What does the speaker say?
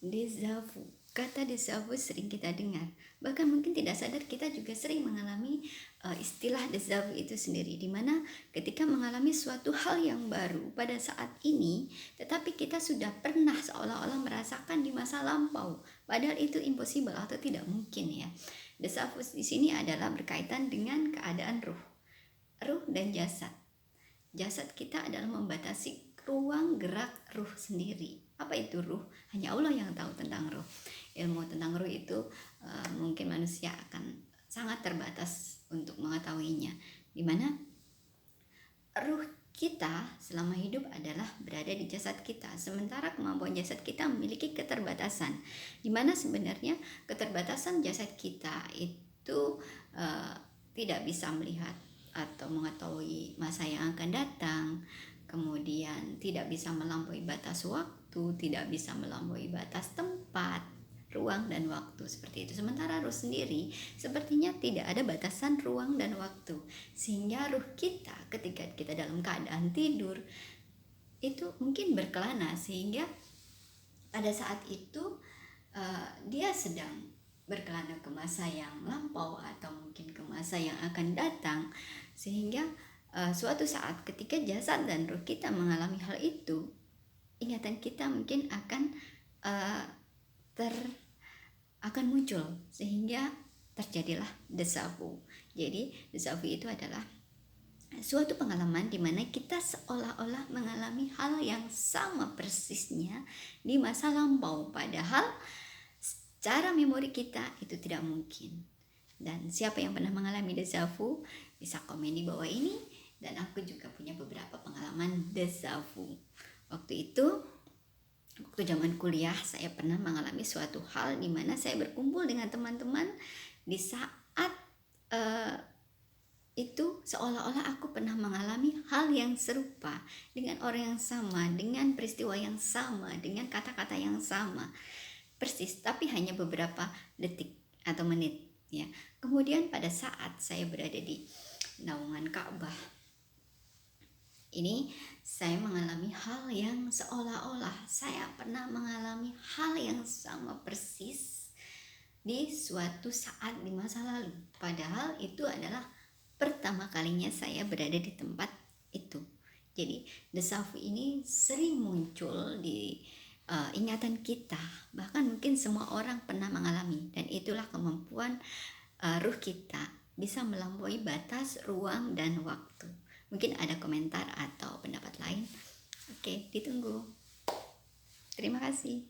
Déjà vu. Kata déjà vu sering kita dengar. Bahkan mungkin tidak sadar kita juga sering mengalami istilah déjà vu itu sendiri. Dimana ketika mengalami suatu hal yang baru pada saat ini, tetapi kita sudah pernah seolah-olah merasakan di masa lampau. Padahal itu impossible atau tidak mungkin ya. Déjà vu di sini adalah berkaitan dengan keadaan ruh. Ruh dan jasad. Jasad kita adalah membatasi ruang gerak ruh sendiri. Apa itu ruh? Hanya Allah yang tahu tentang ruh. Ilmu tentang ruh itu mungkin manusia akan sangat terbatas untuk mengetahuinya. Dimana ruh kita selama hidup adalah berada di jasad kita, sementara kemampuan jasad kita memiliki keterbatasan. Dimana sebenarnya keterbatasan jasad kita itu tidak bisa melihat atau mengetahui masa yang akan datang, kemudian tidak bisa melampaui batas waktu, tidak bisa melampaui batas tempat, ruang dan waktu, seperti itu. Sementara ruh sendiri sepertinya tidak ada batasan ruang dan waktu, sehingga ruh kita ketika kita dalam keadaan tidur itu mungkin berkelana, sehingga pada saat itu dia sedang berkelana ke masa yang lampau atau mungkin ke masa yang akan datang, sehingga suatu saat ketika jasad dan ruh kita mengalami hal itu, ingatan kita mungkin akan muncul, sehingga terjadilah déjà vu. Jadi déjà vu itu adalah suatu pengalaman di mana kita seolah-olah mengalami hal yang sama persisnya di masa lampau, padahal secara memori kita itu tidak mungkin. Dan siapa yang pernah mengalami déjà vu bisa komen di bawah ini. Dan aku juga punya beberapa pengalaman déjà vu. Waktu zaman kuliah saya pernah mengalami suatu hal di mana saya berkumpul dengan teman-teman di saat itu seolah-olah aku pernah mengalami hal yang serupa dengan orang yang sama, dengan peristiwa yang sama, dengan kata-kata yang sama persis, tapi hanya beberapa detik atau menit ya. Kemudian pada saat saya berada di naungan Ka'bah ini, saya mengalami hal yang seolah-olah saya pernah mengalami hal yang sama persis di suatu saat di masa lalu, padahal itu adalah pertama kalinya saya berada di tempat itu. Jadi déjà vu ini sering muncul di ingatan kita, bahkan mungkin semua orang pernah mengalami, dan itulah kemampuan ruh kita bisa melampaui batas ruang dan waktu. Mungkin ada komentar atau pendapat lain. Oke, ditunggu. Terima kasih.